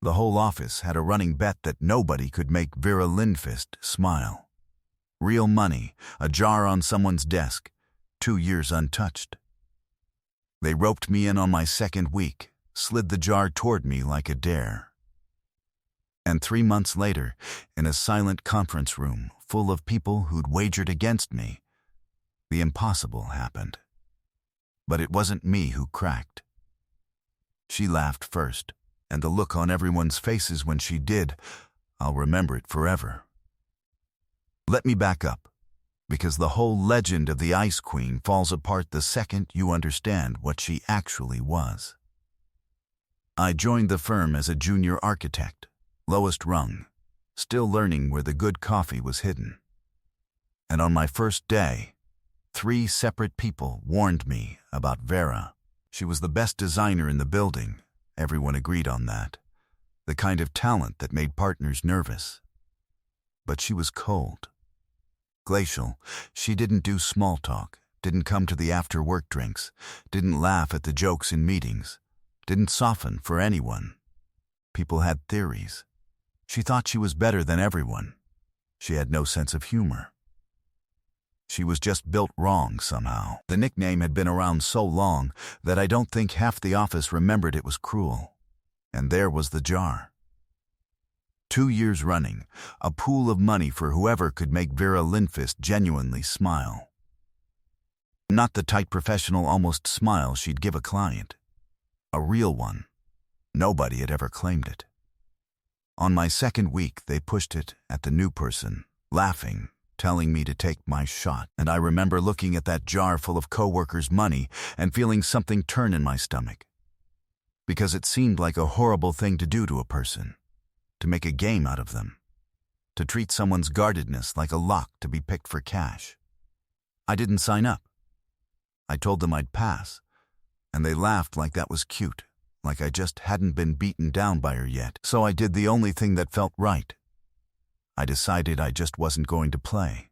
The whole office had a running bet that nobody could make Vera Lindqvist smile. Real money, a jar on someone's desk, 2 years untouched. They roped me in on my second week, slid the jar toward me like a dare. And 3 months later, in a silent conference room full of people who'd wagered against me, the impossible happened. But it wasn't me who cracked. She laughed first, and the look on everyone's faces when she did, I'll remember it forever. Let me back up, because the whole legend of the Ice Queen falls apart the second you understand what she actually was. I joined the firm as a junior architect, lowest rung, still learning where the good coffee was hidden. And on my first day, 3 separate people warned me about Vera. She was the best designer in the building, everyone agreed on that, the kind of talent that made partners nervous. But she was cold. Glacial. She didn't do small talk, didn't come to the after-work drinks, didn't laugh at the jokes in meetings, didn't soften for anyone. People had theories. She thought she was better than everyone. She had no sense of humor. She was just built wrong somehow. The nickname had been around so long that I don't think half the office remembered it was cruel. And there was the jar. 2 years running, a pool of money for whoever could make Vera Lindqvist genuinely smile. Not the tight professional almost smile she'd give a client. A real one. Nobody had ever claimed it. On my second week, they pushed it at the new person, laughing, telling me to take my shot. And I remember looking at that jar full of coworkers' money and feeling something turn in my stomach. Because it seemed like a horrible thing to do to a person. To make a game out of them, to treat someone's guardedness like a lock to be picked for cash. I didn't sign up. I told them I'd pass, and they laughed like that was cute, like I just hadn't been beaten down by her yet. So I did the only thing that felt right. I decided I just wasn't going to play.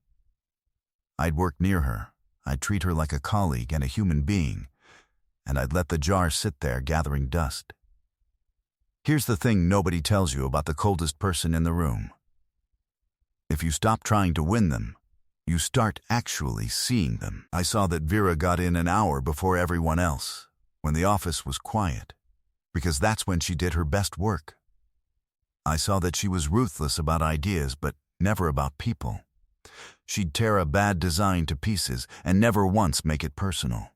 I'd work near her, I'd treat her like a colleague and a human being, and I'd let the jar sit there gathering dust. Here's the thing nobody tells you about the coldest person in the room. If you stop trying to win them, you start actually seeing them. I saw that Vera got in an hour before everyone else, when the office was quiet, because that's when she did her best work. I saw that she was ruthless about ideas, but never about people. She'd tear a bad design to pieces and never once make it personal.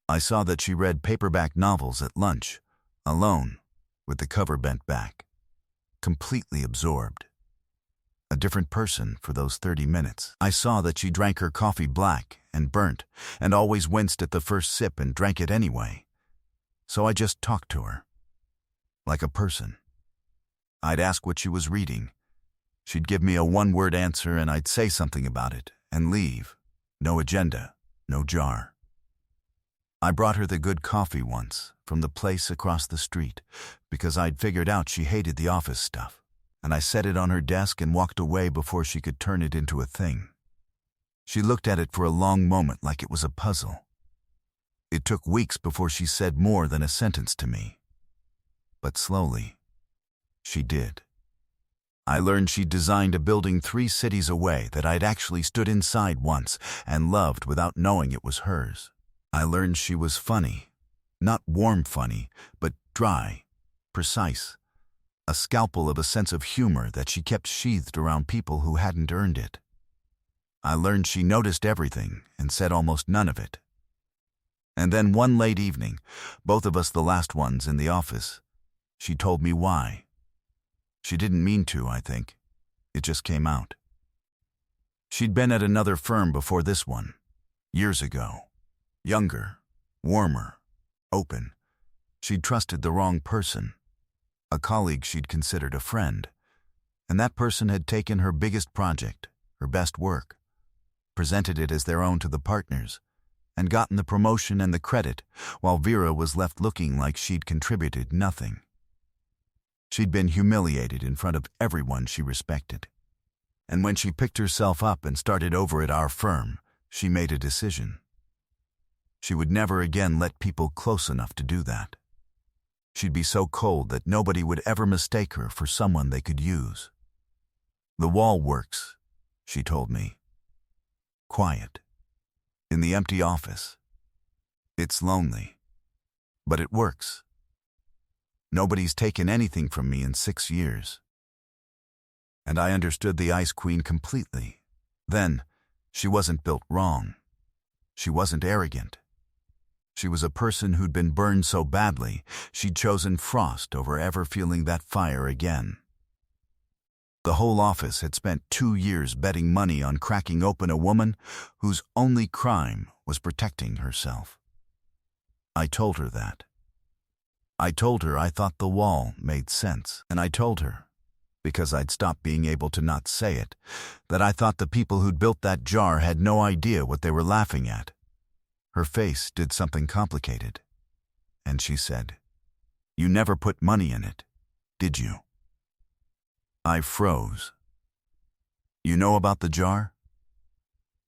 I saw that she read paperback novels at lunch, alone, with the cover bent back, completely absorbed. A different person for those 30 minutes. I saw that she drank her coffee black and burnt, and always winced at the first sip and drank it anyway. So I just talked to her, like a person. I'd ask what she was reading. She'd give me a one-word answer and I'd say something about it, and leave. No agenda, no jar. I brought her the good coffee once, from the place across the street, because I'd figured out she hated the office stuff, and I set it on her desk and walked away before she could turn it into a thing. She looked at it for a long moment like it was a puzzle. It took weeks before she said more than a sentence to me. But slowly, she did. I learned she'd designed a building 3 cities away that I'd actually stood inside once and loved without knowing it was hers. I learned she was funny. Not warm funny, but dry, precise. A scalpel of a sense of humor that she kept sheathed around people who hadn't earned it. I learned she noticed everything and said almost none of it. And then one late evening, both of us the last ones in the office, she told me why. She didn't mean to, I think. It just came out. She'd been at another firm before this one, years ago. Younger, warmer, open. She'd trusted the wrong person, a colleague she'd considered a friend, and that person had taken her biggest project, her best work, presented it as their own to the partners, and gotten the promotion and the credit, while Vera was left looking like she'd contributed nothing. She'd been humiliated in front of everyone she respected. And when she picked herself up and started over at our firm, she made a decision. She would never again let people close enough to do that. She'd be so cold that nobody would ever mistake her for someone they could use. The wall works, she told me. Quiet. In the empty office. It's lonely. But it works. Nobody's taken anything from me in 6 years. And I understood the Ice Queen completely. Then, she wasn't built wrong. She wasn't arrogant. She was a person who'd been burned so badly, she'd chosen frost over ever feeling that fire again. The whole office had spent 2 years betting money on cracking open a woman whose only crime was protecting herself. I told her that. I told her I thought the wall made sense, and I told her, because I'd stopped being able to not say it, that I thought the people who'd built that jar had no idea what they were laughing at. Her face did something complicated, and she said, "You never put money in it, did you?" I froze. "You know about the jar?"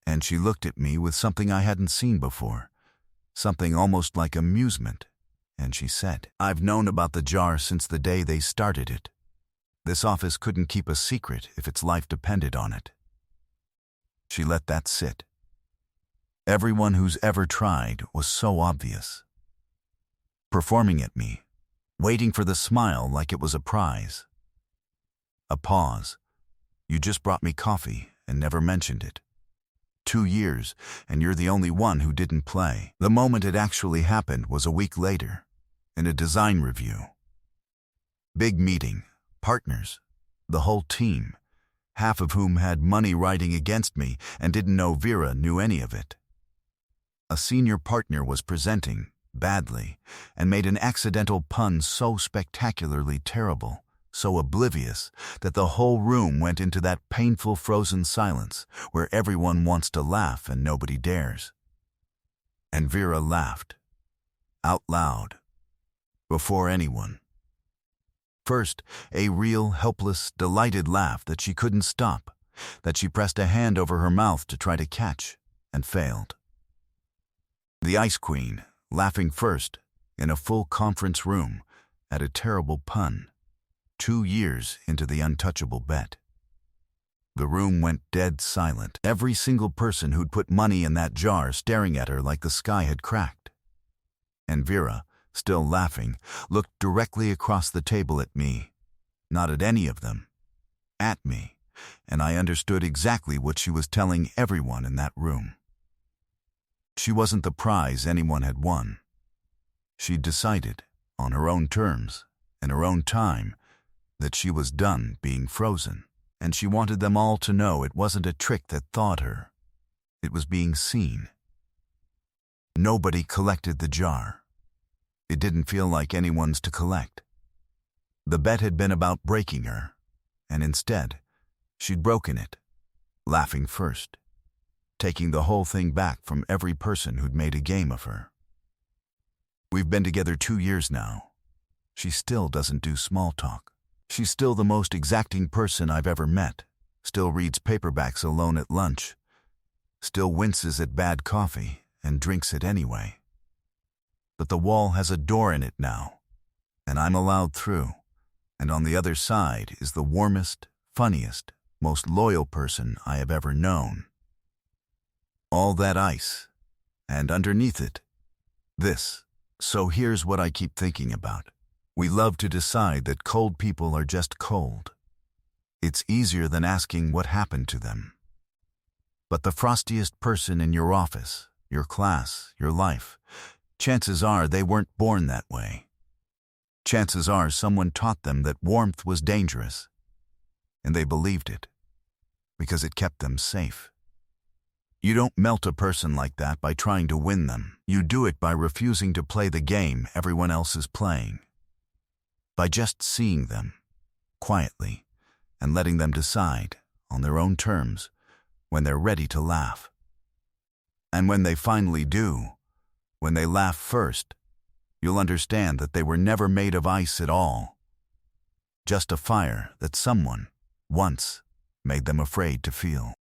And she looked at me with something I hadn't seen before, something almost like amusement, and she said, "I've known about the jar since the day they started it. This office couldn't keep a secret if its life depended on it." She let that sit. Everyone who's ever tried was so obvious. Performing at me, waiting for the smile like it was a prize. A pause. "You just brought me coffee and never mentioned it. 2 years, and you're the only one who didn't play." The moment it actually happened was a week later, in a design review. Big meeting, partners, the whole team, half of whom had money riding against me and didn't know Vera knew any of it. A senior partner was presenting, badly, and made an accidental pun so spectacularly terrible, so oblivious, that the whole room went into that painful frozen silence where everyone wants to laugh and nobody dares. And Vera laughed, out loud, before anyone. First, a real, helpless, delighted laugh that she couldn't stop, that she pressed a hand over her mouth to try to catch, and failed. The Ice Queen, laughing first, in a full conference room, at a terrible pun, 2 years into the untouchable bet. The room went dead silent, every single person who'd put money in that jar staring at her like the sky had cracked. And Vera, still laughing, looked directly across the table at me, not at any of them, at me, and I understood exactly what she was telling everyone in that room. She wasn't the prize anyone had won. She'd decided, on her own terms, in her own time, that she was done being frozen, and she wanted them all to know it wasn't a trick that thawed her. It was being seen. Nobody collected the jar. It didn't feel like anyone's to collect. The bet had been about breaking her, and instead, she'd broken it, laughing first, taking the whole thing back from every person who'd made a game of her. We've been together 2 years now. She still doesn't do small talk. She's still the most exacting person I've ever met, still reads paperbacks alone at lunch, still winces at bad coffee and drinks it anyway. But the wall has a door in it now, and I'm allowed through, and on the other side is the warmest, funniest, most loyal person I have ever known. All that ice, and underneath it, this. So here's what I keep thinking about. We love to decide that cold people are just cold. It's easier than asking what happened to them. But the frostiest person in your office, your class, your life, chances are they weren't born that way. Chances are someone taught them that warmth was dangerous, and they believed it, because it kept them safe. You don't melt a person like that by trying to win them. You do it by refusing to play the game everyone else is playing. By just seeing them, quietly, and letting them decide, on their own terms, when they're ready to laugh. And when they finally do, when they laugh first, you'll understand that they were never made of ice at all. Just a fire that someone, once, made them afraid to feel.